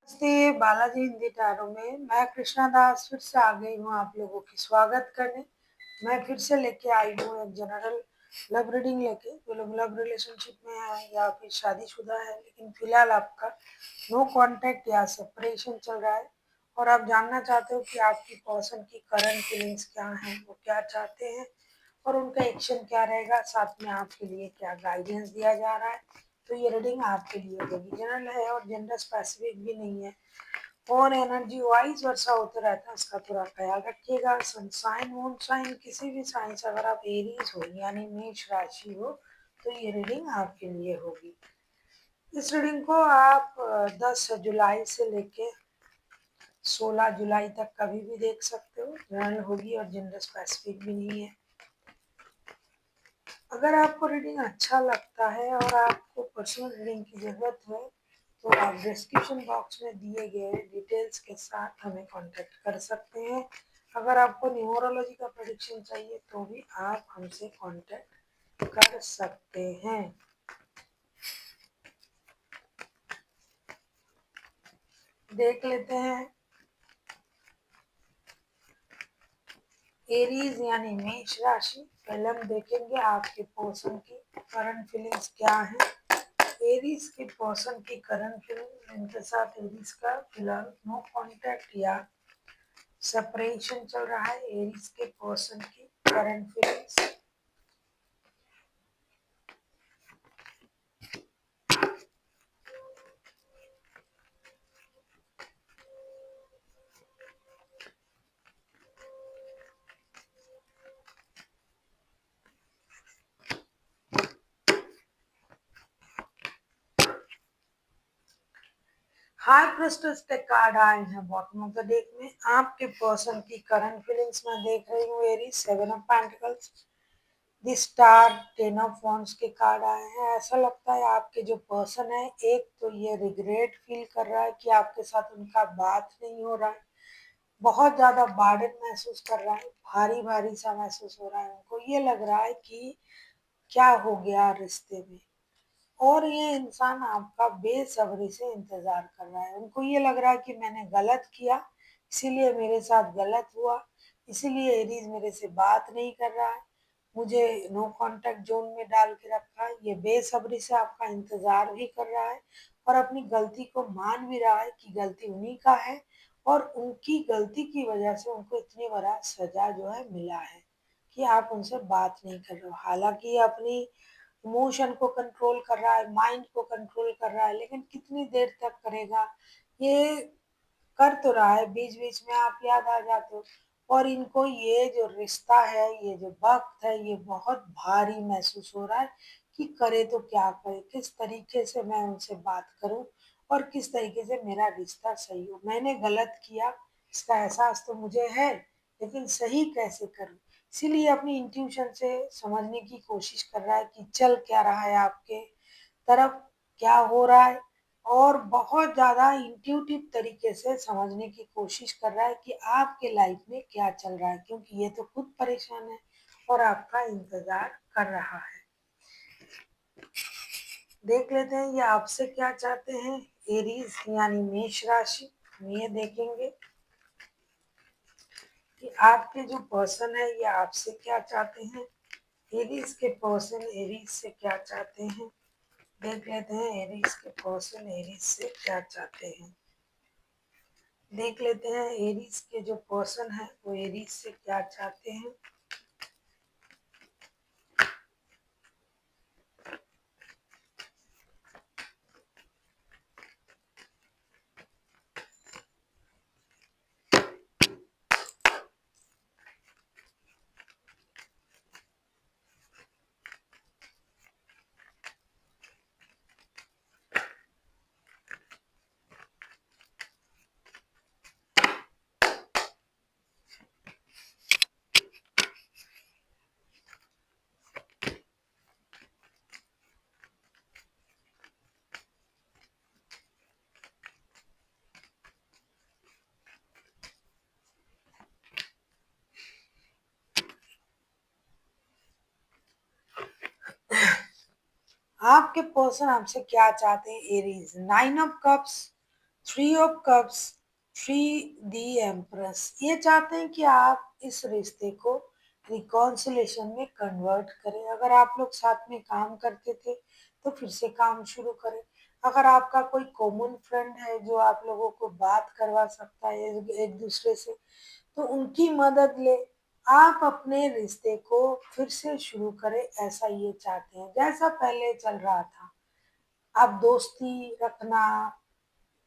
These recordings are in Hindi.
नमस्ते बालाजी हिंदी टैरो में मैं कृष्णा दास फिर से आ गई हूँ आप लोगों की स्वागत करने। मैं फिर से लेके आई हूँ एक जनरल लव रीडिंग लेके। जो लोग लव रिलेशनशिप में है या फिर शादीशुदा है लेकिन फिलहाल आपका नो कांटेक्ट या सेपरेशन चल रहा है और आप जानना चाहते हो कि आपकी पर्सन की करंट फीलिंग्स क्या हैं, वो क्या चाहते हैं और उनका एक्शन क्या रहेगा, साथ में आपके लिए क्या गाइडेंस दिया जा रहा है। तो ये रीडिंग आपके लिए होगी। जनरल है और जेंडर स्पेसिफिक भी नहीं है और एनर्जी वाइज वर्षा होते रहता है, इसका थोड़ा ख्याल रखिएगा। सनसाइन मून साइन किसी भी साइन से अगर आप एरीज हो यानी मेष राशि हो तो ये रीडिंग आपके लिए होगी। इस रीडिंग को आप 10 जुलाई से लेके 16 जुलाई तक कभी भी देख सकते हो। जनरल होगी और जेंडर स्पेसिफिक भी नहीं है। अगर आपको रीडिंग अच्छा लगता है और आपको पर्सनल रीडिंग की ज़रूरत है तो आप डिस्क्रिप्शन बॉक्स में दिए गए डिटेल्स के साथ हमें कांटेक्ट कर सकते हैं। अगर आपको न्यूमरोलॉजी का प्रेडिक्शन चाहिए तो भी आप हमसे कांटेक्ट कर सकते हैं। देख लेते हैं एरीज यानी मेष राशि। पहले हम देखेंगे आपके पर्सन की करंट फीलिंग्स क्या है। एरीज के पर्सन की करंट फीलिंग, इनके साथ एरीज का फिलहाल नो कांटेक्ट या सेपरेशन चल रहा है। एरीज के पर्सन की करंट फीलिंग्स। हाई प्रेस्टेज के कार्ड आए हैं बॉटम ऑफ द डेक में। आपके पर्सन की करंट फीलिंग्स में देख रही हूँ Aries 7 of pentacles, the star, 10 of wands के कार्ड आए हैं। ऐसा लगता है आपके जो पर्सन है, एक तो ये रिग्रेट फील कर रहा है कि आपके साथ उनका बात नहीं हो रहा है, बहुत ज्यादा बर्डन महसूस कर रहा है, भारी भारी सा महसूस हो रहा है। उनको ये लग रहा है कि क्या हो गया रिश्ते में, और ये इंसान आपका बेसब्री से इंतजार कर रहा है। उनको ये लग रहा है कि मैंने गलत किया, इसीलिए मेरे साथ गलत हुआ, इसीलिए एरीज मेरे से बात नहीं कर रहा है, मुझे नो कांटेक्ट जोन में डाल के रखा है। ये बेसब्री से आपका इंतजार भी कर रहा है और अपनी गलती को मान भी रहा है कि गलती उन्हीं का है और उनकी गलती की वजह से उनको इतनी बड़ा सजा जो है मिला है कि आप उनसे बात नहीं कर रहे हो। हालांकि ये अपनी इमोशन को कंट्रोल कर रहा है, माइंड को कंट्रोल कर रहा है, लेकिन कितनी देर तक करेगा। ये कर तो रहा है, बीच बीच में आप याद आ जाते हो। और इनको ये जो रिश्ता है, ये जो वक्त है, ये बहुत भारी महसूस हो रहा है कि करे तो क्या करे, किस तरीके से मैं उनसे बात करूं और किस तरीके से मेरा रिश्ता सही हो। मैंने गलत किया, इसका एहसास तो मुझे है, लेकिन सही कैसे करूं। इसीलिए अपनी इंट्यूशन से समझने की कोशिश कर रहा है कि चल क्या रहा है आपके तरफ, क्या हो रहा है, और बहुत ज़्यादा इंट्यूटिव तरीके से समझने की कोशिश कर रहा है कि आपके लाइफ में क्या चल रहा है, क्योंकि ये तो खुद परेशान है और आपका इंतजार कर रहा है। देख लेते हैं ये आपसे क्या चाहते हैं। एरीज यानी मेष राशि, हम ये देखेंगे कि आपके जो पर्सन है ये आपसे क्या चाहते हैं। एरीज के पर्सन एरीज से क्या चाहते हैं। देख लेते हैं एरीज के पर्सन एरीज से क्या चाहते हैं। देख लेते हैं एरीज के जो पर्सन है वो एरीज से क्या चाहते हैं। आपके पर्सन आपसे क्या चाहते हैं Aries. 9 of cups, three of cups, three the empress, ये चाहते हैं कि आप इस रिश्ते को रिकॉन्सिलेशन में कन्वर्ट करें। अगर आप लोग साथ में काम करते थे तो फिर से काम शुरू करें। अगर आपका कोई कॉमन फ्रेंड है जो आप लोगों को बात करवा सकता है एक दूसरे से, तो उनकी मदद ले। आप अपने रिश्ते को फिर से शुरू करें, ऐसा ये चाहते हैं जैसा पहले चल रहा था। आप दोस्ती रखना,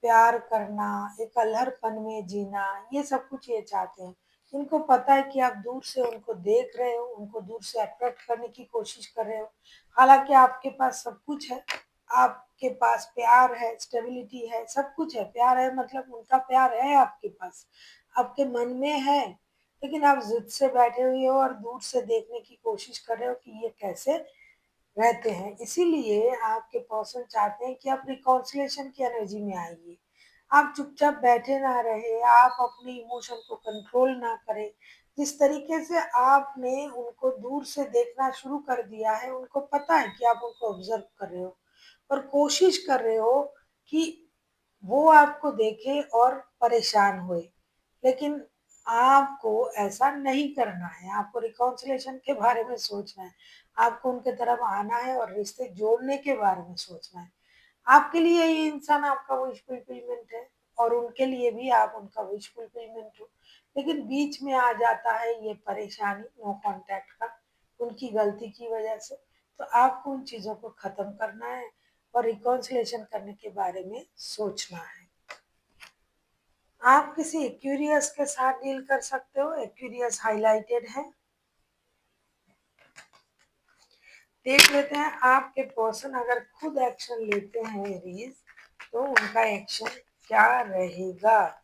प्यार करना, एक अल्हड़पन में जीना, ये सब कुछ ये चाहते हैं। इनको पता है कि आप दूर से उनको देख रहे हो, उनको दूर से अट्रैक्ट करने की कोशिश कर रहे हो। हालांकि आपके पास सब कुछ है, आपके पास प्यार है, स्टेबिलिटी है, सब कुछ है। प्यार है मतलब उनका प्यार है आपके पास, आपके मन में है, लेकिन आप जिद से बैठे हुए हो और दूर से देखने की कोशिश कर रहे हो कि ये कैसे रहते हैं। इसीलिए आपके पर्सन चाहते हैं कि आप रिकॉन्सिलेशन की एनर्जी में आइए। आप चुपचाप बैठे ना रहे, आप अपने इमोशन को कंट्रोल ना करें। जिस तरीके से आपने उनको दूर से देखना शुरू कर दिया है, उनको पता है कि आप उनको ऑब्जर्व कर रहे हो और कोशिश कर रहे हो कि वो आपको देखे और परेशान हुए। लेकिन आपको ऐसा नहीं करना है, आपको रिकॉन्सिलेशन के बारे में सोचना है। आपको उनके तरफ आना है और रिश्ते जोड़ने के बारे में सोचना है। आपके लिए ये इंसान आपका विश फुलफिलमेंट है और उनके लिए भी आप उनका विश फुलफिलमेंट हो। लेकिन बीच में आ जाता है ये परेशानी नो कांटेक्ट का, उनकी गलती की वजह से। तो आपको उन चीज़ों को ख़त्म करना है और रिकॉन्सिलेशन करने के बारे में सोचना है। आप किसी एक्यूरियस के साथ डील कर सकते हो, एक्यूरियस हाईलाइटेड है। देख लेते हैं आपके पर्सन अगर खुद एक्शन लेते हैं एरीज, तो उनका एक्शन क्या रहेगा।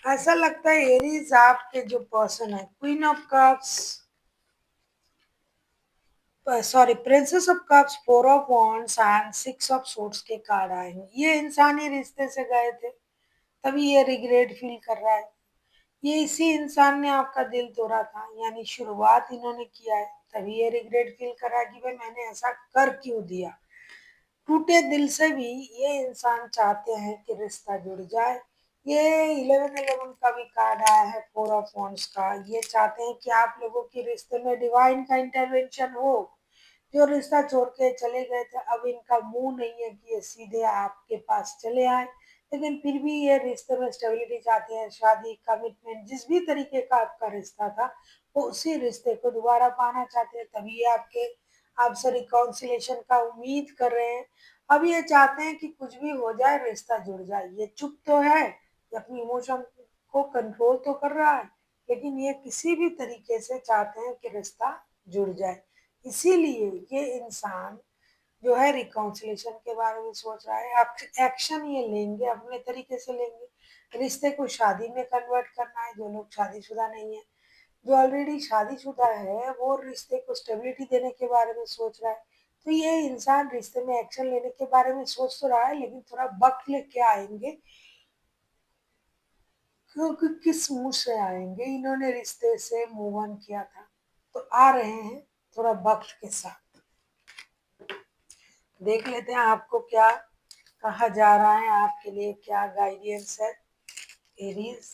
ऐसा लगता है एरीज आपके जो पर्सन है, queen of cups, sorry princess of cups, four of wands and six of swords के कार्ड आए हैं। ये इंसानी रिश्ते से गए थे, तभी ये रिग्रेट फील कर रहा है। ये इसी इंसान ने आपका दिल तोड़ा था, यानी शुरुआत इन्होंने किया है, तभी ये रिग्रेट फील कर रहा है कि भाई मैंने ऐसा कर क्यों दिया। टूटे दिल से भी ये इंसान चाहते हैं कि रिश्ता जुड़ जाए। ये 1111 का भी कार्ड आया है, फोर ऑफ वॉन्ड्स का। ये चाहते हैं कि आप लोगों के रिश्ते में डिवाइन का इंटरवेंशन हो। जो रिश्ता छोड़ के चले गए थे, अब इनका मुंह नहीं है कि ये सीधे आपके पास चले आए, लेकिन फिर भी ये रिश्ते में स्टेबिलिटी चाहते हैं, शादी, कमिटमेंट, जिस भी तरीके का आपका रिश्ता था वो उसी रिश्ते को दोबारा पाना चाहते हैं। तभी ये आपके आपसे रिकॉन्सिलेशन का उम्मीद कर रहे हैं। अब ये चाहते हैं कि कुछ भी हो जाए रिश्ता जुड़ जाए। ये चुप तो है, ये अपनी इमोशन को कंट्रोल तो कर रहा है, लेकिन ये किसी भी तरीके से चाहते हैं कि रिश्ता जुड़ जाए। इसीलिए ये इंसान जो है रिकॉन्सिलेशन के बारे में सोच रहा है। एक्शन ये लेंगे, अपने तरीके से लेंगे। रिश्ते को शादी में कन्वर्ट करना है। जो लोग शादीशुदा नहीं है, जो ऑलरेडी शादीशुदा है, वो रिश्ते को स्टेबिलिटी देने के बारे में सोच रहा है। तो ये इंसान रिश्ते में एक्शन लेने के बारे में सोच तो रहा है, लेकिन थोड़ा वक्त लेके आएंगे, क्योंकि किस मुंह से आएंगे, इन्होंने रिश्ते से मूव ऑन किया था तो आ रहे हैं थोड़ा वक्त के साथ। देख लेते हैं आपको क्या कहा जा रहा है, आपके लिए क्या गाइडेंस है। एरीज,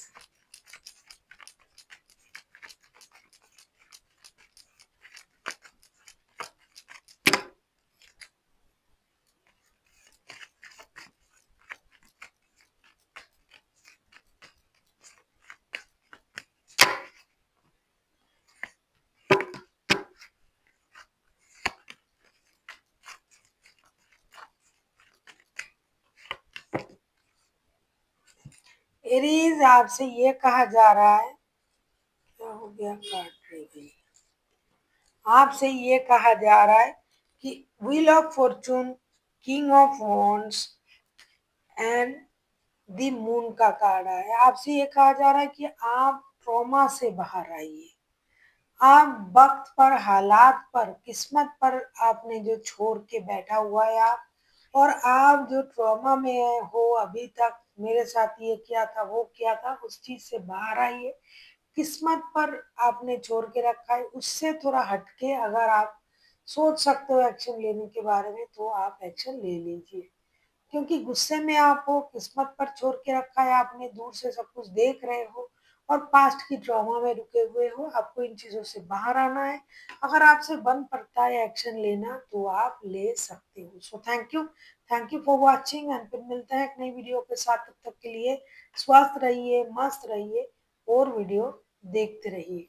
एरीज आपसे ये कहा जा रहा है, क्या हो गया, काट रही गई, आपसे ये कहा जा रहा है कि wheel of Fortune, king of wands and the moon का कार्ड है। आपसे ये कहा जा रहा है कि आप ट्रॉमा से बाहर आइए। आप वक्त पर, हालात पर, किस्मत पर आपने जो छोड़ के बैठा हुआ है आप, और आप जो ट्रॉमा में हो अभी तक, मेरे साथ ये किया था वो किया था, उस चीज से बाहर आइए। किस्मत पर आपने छोड़ के रखा है, उससे थोड़ा हटके अगर आप सोच सकते हो एक्शन लेने के बारे में तो आप एक्शन ले लीजिए। क्योंकि गुस्से में आप हो, किस्मत पर छोड़ के रखा है आपने, दूर से सब कुछ देख रहे हो और पास्ट की ट्रॉमा में रुके हुए हो। आपको इन चीजों से बाहर आना है। अगर आपसे बन पड़ता है एक्शन लेना तो आप ले सकते हो। So thank you for watching, and फिर मिलते हैं एक नई वीडियो के साथ। तब तक के लिए स्वस्थ रहिए, मस्त रहिए और वीडियो देखते रहिए।